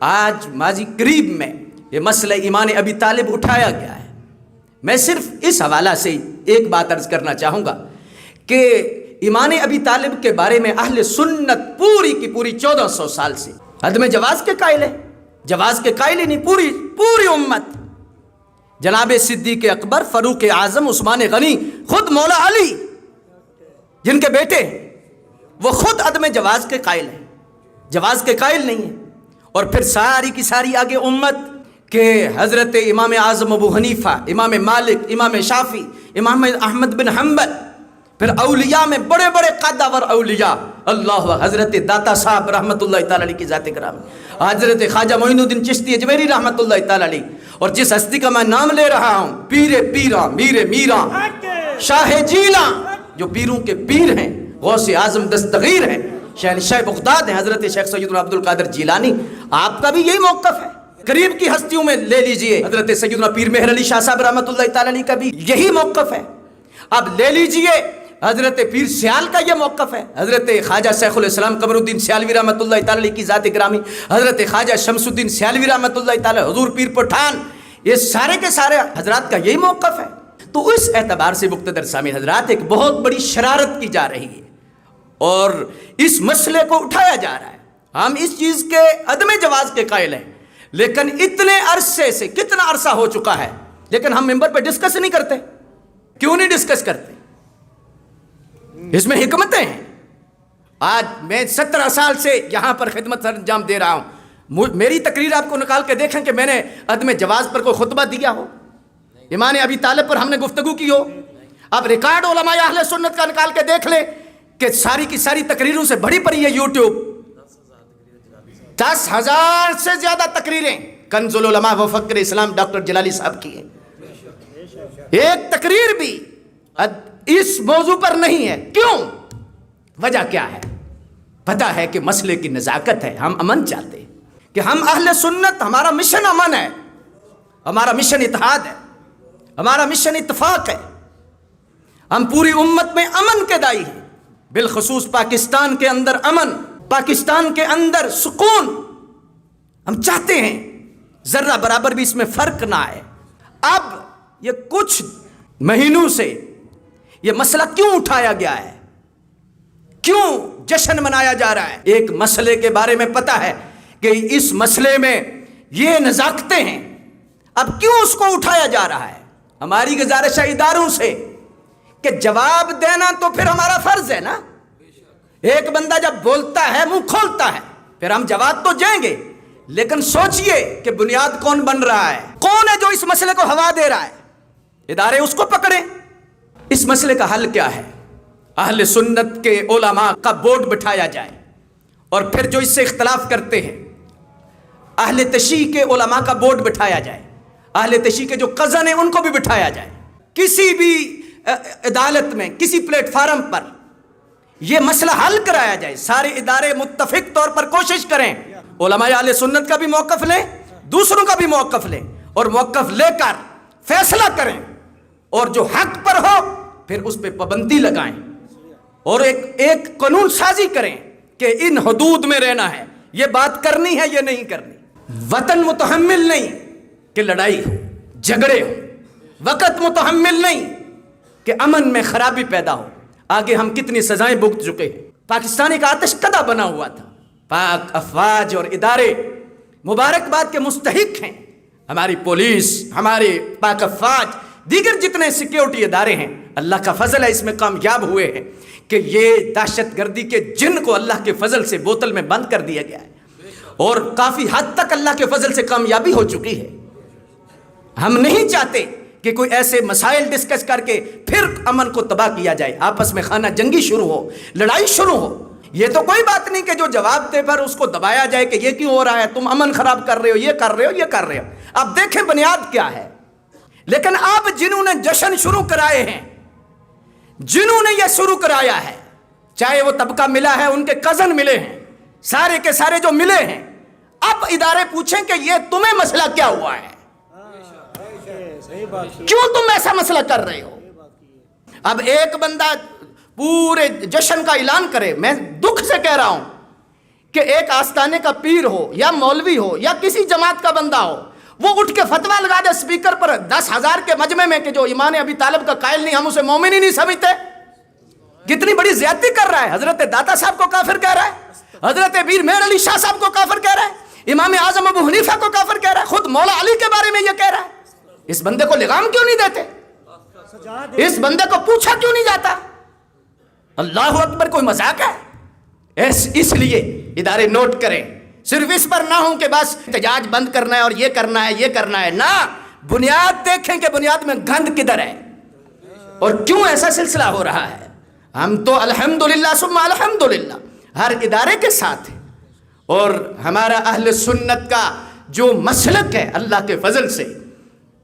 آج ماضی قریب میں یہ مسئلہ ایمان ابی طالب اٹھایا گیا ہے. میں صرف اس حوالہ سے ایک بات عرض کرنا چاہوں گا کہ ایمان ابی طالب کے بارے میں اہل سنت پوری کی پوری 1400 سال سے عدم جواز کے قائل ہے. جواز کے قائل ہی نہیں، پوری امت. جناب صدیق اکبر، فاروق اعظم، عثمان غنی، خود مولا علی جن کے بیٹے ہیں وہ خود عدم جواز کے قائل ہیں، جواز کے قائل نہیں ہیں. اور پھر ساری کی ساری آگے امت کہ حضرت امام اعظم ابو حنیفہ، امام مالک، امام شافعی، امام احمد بن حنبل، پھر اولیاء میں بڑے بڑے قدور اولیاء اللہ، حضرت داتا صاحب رحمۃ اللہ تعالی علیہ کی ذات گرامی، حضرت خواجہ معین الدین چشتی اجمیری رحمۃ اللہ تعالی علیہ، اور جس ہستی کا میں نام لے رہا ہوں پیر پیراں، میر میراں، شاہ جیلاں، جو پیروں کے پیر ہیں، غوث اعظم دستگیر ہیں، شہنشاہ بغداد ہیں حضرت شیخ سیدنا عبد القادر جیلانی. آپ کا بھی یہی موقف ہے. قریب کی ہستیوں میں لے لیجئے حضرت سیدنا پیر مہر علی شاہ صاحب رحمۃ اللہ تعالی علیہ کا بھی یہی موقف ہے. اب لے لیجئے حضرت پیر سیال کا یہ موقف ہے، حضرت خواجہ شیخ الاسلام قمر الدین سیالوی رحمۃ اللہ تعالی علیہ کی ذات گرامی، حضرت خواجہ شمس الدین سیالوی رحمۃ اللہ تعالی، حضور پیر پٹھان، یہ سارے کے سارے حضرات کا یہی موقف ہے. تو اس اعتبار سے مقتدر سامعین حضرات ایک بہت بڑی شرارت کی جا رہی ہے اور اس مسئلے کو اٹھایا جا رہا ہے. ہم اس چیز کے عدم جواز کے قائل ہیں، لیکن اتنے عرصے سے کتنا عرصہ ہو چکا ہے لیکن ہم ممبر پہ ڈسکس نہیں کرتے. کیوں نہیں ڈسکس کرتے؟ اس میں حکمتیں ہیں. آج میں 17 سال سے یہاں پر خدمت انجام دے رہا ہوں. میری تقریر آپ کو نکال کے دیکھیں کہ میں نے عدم جواز پر کوئی خطبہ دیا ہو، ایمان ابی طالب پر ہم نے گفتگو کی ہو. اب ریکارڈ علماء اہل سنت کا نکال کے دیکھ لیں کہ ساری کی ساری تقریروں سے بڑی پڑی ہے یوٹیوب. 10,000 سے زیادہ تقریریں کنز العلماء و فقر اسلام ڈاکٹر جلالی صاحب کی ہیں. ایک تقریر بھی اس موضوع پر نہیں ہے. کیوں؟ وجہ کیا ہے؟ پتہ ہے کہ مسئلے کی نزاکت ہے. ہم امن چاہتے ہیں کہ ہم اہل سنت، ہمارا مشن امن ہے، ہمارا مشن اتحاد ہے، ہمارا مشن اتفاق ہے. ہم پوری امت میں امن کے دائی ہیں، بالخصوص پاکستان کے اندر امن، پاکستان کے اندر سکون. ہم چاہتے ہیں ذرہ برابر بھی اس میں فرق نہ آئے. اب یہ کچھ مہینوں سے یہ مسئلہ کیوں اٹھایا گیا ہے، کیوں جشن منایا جا رہا ہے؟ ایک مسئلے کے بارے میں پتہ ہے کہ اس مسئلے میں یہ نزاکتیں ہیں. اب کیوں اس کو اٹھایا جا رہا ہے؟ ہماری گزارش ہے اداروں سے کہ جواب دینا تو پھر ہمارا فرض ہے نا. ایک بندہ جب بولتا ہے، منہ کھولتا ہے، پھر ہم جواب تو دیں گے، لیکن سوچئے کہ بنیاد کون بن رہا ہے، کون ہے جو اس مسئلے کو ہوا دے رہا ہے. ادارے اس کو پکڑیں. اس مسئلے کا حل کیا ہے؟ اہل سنت کے علماء کا بورڈ بٹھایا جائے، اور پھر جو اس سے اختلاف کرتے ہیں اہل تشیع کے علماء کا بورڈ بٹھایا جائے، اہل تشیع کے جو قزن ہیں ان کو بھی بٹھایا جائے. کسی بھی عدالت میں، کسی پلیٹ فارم پر یہ مسئلہ حل کرایا جائے. سارے ادارے متفق طور پر کوشش کریں، علماء اہل سنت کا بھی موقف لیں، دوسروں کا بھی موقف لیں، اور موقف لے کر فیصلہ کریں، اور جو حق پر ہو پھر اس پہ پابندی لگائیں، اور ایک قانون سازی کریں کہ ان حدود میں رہنا ہے، یہ بات کرنی ہے، یہ نہیں کرنی. وطن متحمل نہیں کہ لڑائی ہو، جھگڑے ہو. وقت متحمل نہیں کہ امن میں خرابی پیدا ہو. آگے ہم کتنی سزائیں بھگت چکے ہیں. پاکستان ایک آتش کدہ بنا ہوا تھا. پاک افواج اور ادارے مبارکباد کے مستحق ہیں. ہماری پولیس، ہمارے پاک افواج، دیگر جتنے سیکیورٹی ادارے ہیں، اللہ کا فضل ہے اس میں کامیاب ہوئے ہیں کہ یہ دہشت گردی کے جن کو اللہ کے فضل سے بوتل میں بند کر دیا گیا ہے، اور کافی حد تک اللہ کے فضل سے کامیابی ہو چکی ہے. ہم نہیں چاہتے کہ کوئی ایسے مسائل ڈسکس کر کے پھر امن کو تباہ کیا جائے، آپس میں خانہ جنگی شروع ہو، لڑائی شروع ہو. یہ تو کوئی بات نہیں کہ جو جواب دے پر اس کو دبایا جائے کہ یہ کیوں ہو رہا ہے، تم امن خراب کر رہے ہو، یہ کر رہے ہو، یہ کر رہے ہو. اب دیکھیں بنیاد کیا ہے. لیکن اب جنہوں نے جشن شروع کرائے ہیں، جنہوں نے یہ شروع کرایا ہے، چاہے وہ طبقہ ملا ہے، ان کے کزن ملے ہیں، سارے کے سارے جو ملے ہیں، اب ادارے پوچھیں کہ یہ تمہیں مسئلہ کیا ہوا ہے، کیوں تم ایسا مسئلہ کر رہے ہو. اب ایک بندہ پورے جشن کا اعلان کرے. میں دکھ سے کہہ رہا ہوں کہ ایک آستانے کا پیر ہو یا مولوی ہو یا کسی جماعت کا بندہ ہو، وہ اٹھ کے فتویٰ لگا دے اسپیکر پر 10,000 کے مجمع میں کہ جو ایمان ابی طالب کا قائل نہیں، ہم اسے مومن ہی نہیں سمجھتے. کتنی بڑی زیادتی کر رہا ہے. حضرت داتا صاحب کو کافر کہہ رہا ہے، حضرت پیر مہر علی شاہ صاحب کو کافر کہہ رہا ہے، امام اعظم ابو حنیفہ کو کافر کہہ رہا ہے، خود مولا علی کے بارے میں یہ کہہ رہا ہے. اس بندے کو لگام کیوں نہیں دیتے؟ اس بندے کو پوچھا کیوں نہیں جاتا؟ اللہ اکبر، کوئی مذاق ہے؟ اس لیے ادارے نوٹ کریں، صرف اس پر نہ ہوں کہ بس احتجاج بند کرنا ہے اور یہ کرنا ہے یہ کرنا ہے. نہ، بنیاد دیکھیں کہ بنیاد میں گند کدھر ہے اور کیوں ایسا سلسلہ ہو رہا ہے. ہم تو الحمدللہ ثم الحمدللہ ہر ادارے کے ساتھ ہیں، اور ہمارا اہل سنت کا جو مسلک ہے اللہ کے فضل سے،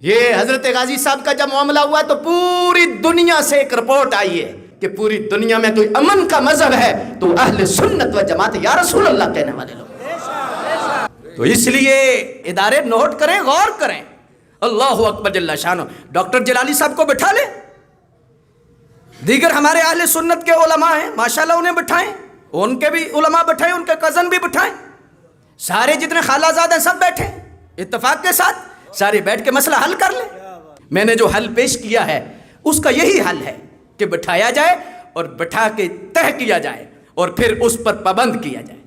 یہ حضرت غازی صاحب کا جب معاملہ ہوا تو پوری دنیا سے ایک رپورٹ آئی ہے کہ پوری دنیا میں کوئی امن کا مذہب ہے تو اہل سنت و جماعت یا رسول اللہ کہنے والے لوگ. تو اس لیے ادارے نوٹ کریں، غور کریں. اللہ اکبر جل شانہ. ڈاکٹر جلالی صاحب کو بٹھا لیں، دیگر ہمارے اہل سنت کے علماء ہیں ماشاءاللہ، انہیں بٹھائیں، ان کے بھی علماء بٹھائیں، ان کے کزن بھی بٹھائیں، سارے جتنے خالہ زاد ہیں سب بیٹھیں اتفاق کے ساتھ، سارے بیٹھ کے مسئلہ حل کر لیں. میں نے جو حل پیش کیا ہے اس کا یہی حل ہے کہ بٹھایا جائے اور بٹھا کے طے کیا جائے اور پھر اس پر پابند کیا جائے.